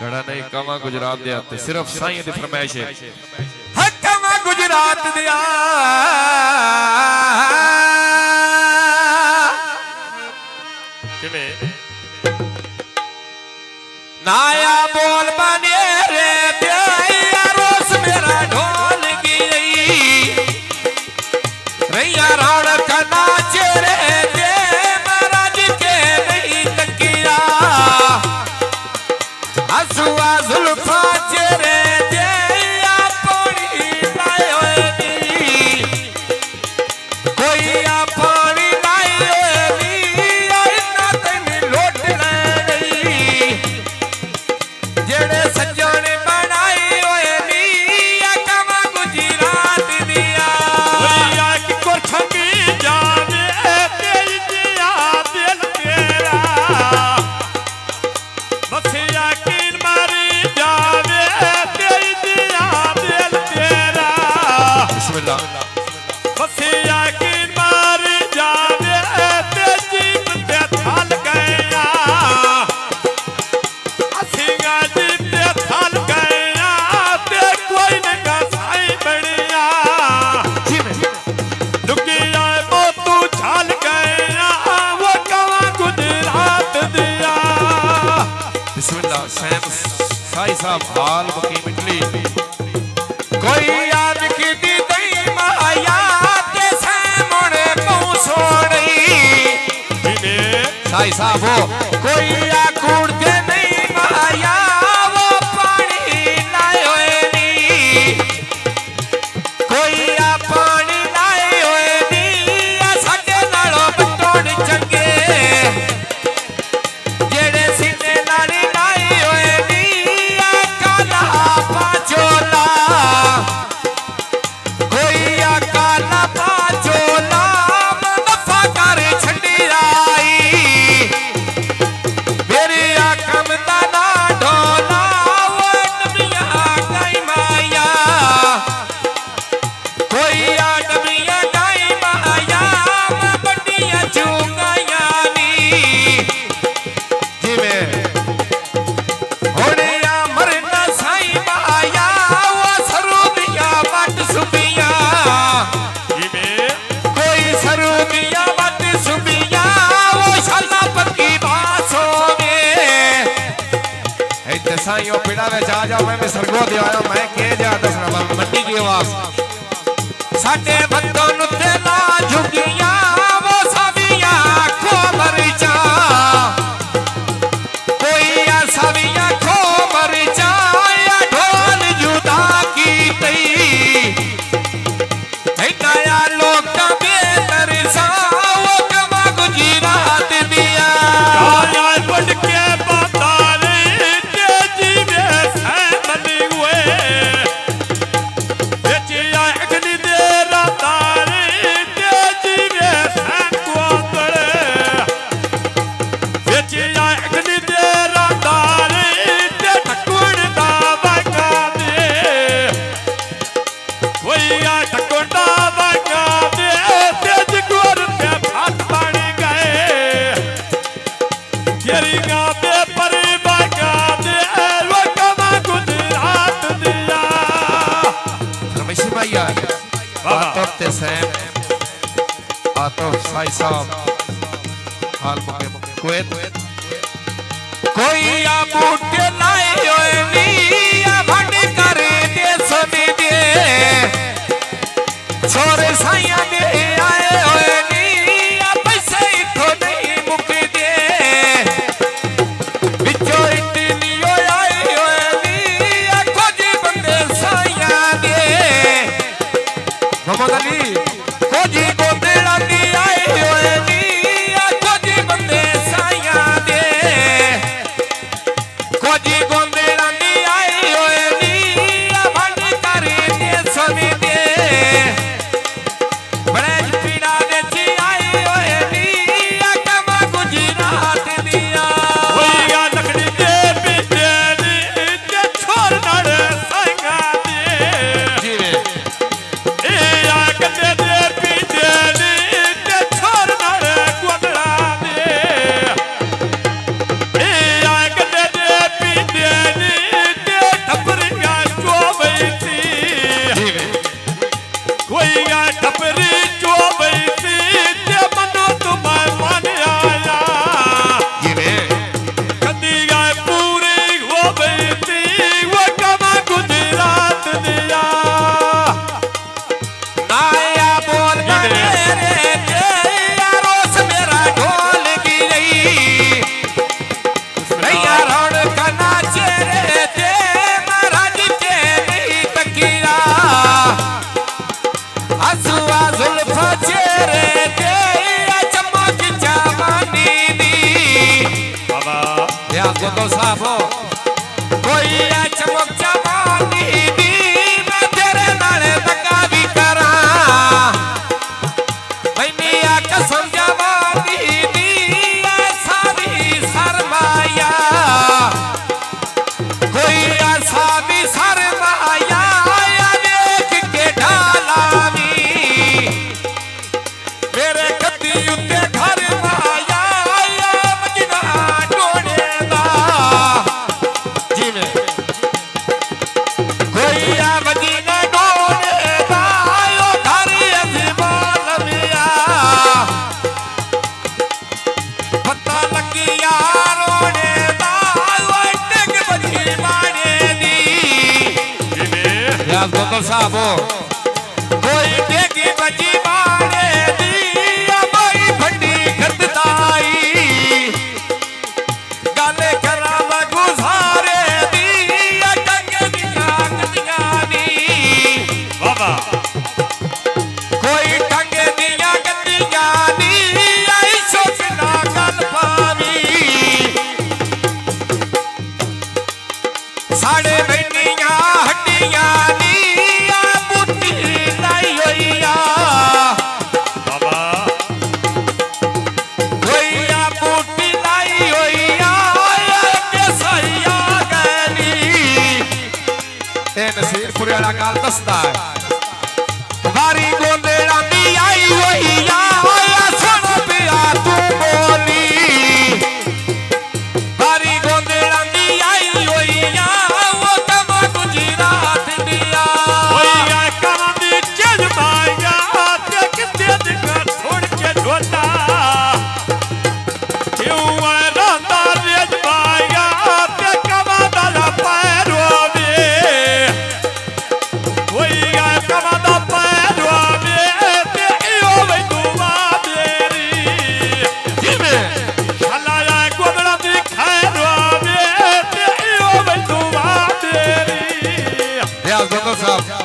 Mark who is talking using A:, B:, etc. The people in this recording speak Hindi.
A: घड़ा नहीं कमा गुजरात दे आते सिर्फ साईं दी फरमाइश है
B: कमा गुजरात दिया नाया बोल बने रे दिया रोस मेरा ढोल की रैया राण का नाचे रे दे महाराज के नहीं तकिया हसुआ जुल्फा चेरे दे पानी लायो कोई पानी लायो ना तेन लोट ले जेड़े सज्जन बनाई होए नी कमा गुजरात दिया की कोठंगी जावे तेरी दिया दिल तेरा बसिया की मारी जावे तेरी दिया दिल तेरा
A: बिस्मिल्लाह
B: बसिया की मारी जावे तेजी ते थल गया असिंगा जी ते थल गया ते कोई नगा साई बढ़िया दुखिया मोतू छल गया वो कवा गुजरात दिया
A: बिस्मिल्लाह सैम साई साहब हाल बकी मिटली
B: कोई याद की दी दई माया ते सैमणे मुंह सोड़ी
A: साई साहब हो
B: कोई आकुड़ दे नहीं माया वो पानी लाए होए नी कोई आ पानी लाए होए नी साडे नालों बटोड़ चंगे जेड़े सीने नाली लाए होए नी काला पाचोला कोई आ काला पाचोला नफा कर छंडी आई मेरी आकम दा ना ढोला वो नबिया गाई माया कोई आ नबिया गाई माया बड़िया चुंगाया नी
A: जिमें
B: होने आ मरना साई माया वो सरूदिया बट सुबिया कोई सरूदिया बट सुबिया वो शाला पक्की बासों में
A: इतने साईं ओ पिड़ा में जा जाओ मैं सरगो दे आयो मैं के जा दसना मट्टी की आवाज
B: साडे बंदों नु ते ना झुकिया वो सबिया खो मरचा कोई आ सबिया खो मरचा या ढोल जुदा की तई नया लोग का बेहतर सा वो कमा गुजरात दिया बढ़ के बता रे तेजी में सैमनी हुए बेचिया अग्नि दे रातारे तेजी में सैंकुआ तड़े बेचिया अग्नि दे रातारे ते ठकुड़ दा बगा दे कोई आ ठकुड़ दा बगा दे तेज गुर पे भात बन गए तेरी पे परी बगा दे वो कमा गुजरात दिया
A: रमेशी भाई यार आतफ ते सैम आतफ साई साहब हाल बके कुवैत
B: कोई आ बूटे लाए होए नी आ भंड करे दे सोने दे छोरे साइया दे आए होए नी आ पैसे इथों नहीं मुक दे विचों इतनी आए होए नी आ कुछ बंदे साइया दे
A: मोहम्मद अली
B: कुछ गोदड़ा दी आए होए नी आ कुछ बंदे साइया दे
A: गोदो साहब
B: कोई है चमक जवानी दी मैं तेरे नाले दगा भी करा मैंने आ कसम जवानी दी ऐसा भी शर्माया कोई ऐसा भी शर्माया या देख के ढाला भी मेरे कदी उत्ते घर माया या मजना टोड़े दा
A: जी में
B: कोई या मजना टोड़े दा यो घर अजमान मिया पता लगी यारोने दा वो टेक बजी माने दी
A: याद गोदो साहब
B: कोई टेक बजी माने दी या कोई फटी खतदाई गाले कराम गुजारे दी या टंगे दिया गतियां दी
A: बाबा
B: कोई टंगे दिया गतियां दी आई सोचना गल पावी साढ़े बैठियां हड्डियां दी या बुद्धि लाई होई आ
A: बाबा
B: कोई या बूटी लाई होई आ के सैया गली
A: ए नसीरपुर वाला काल दसदा है
B: बारी गोंदेड़ा दी आई होई आ सुन पिया तू बोली बारी गोंदेड़ा दी आई होई आ वो कमा गुजरात दिया
C: होइया कमां दी चल माया ते किते दिन छोड़ के ढोला क्यों रंदा रेज पाया ते कमां दा पैरो वे होइया कमां दा पैरो वे ते इयो वे दुआ मेरी
A: जिमें
C: हलाया गोदड़ा दी खैरो वे ते इयो वे दुआ मेरी
A: याद गोदो साहब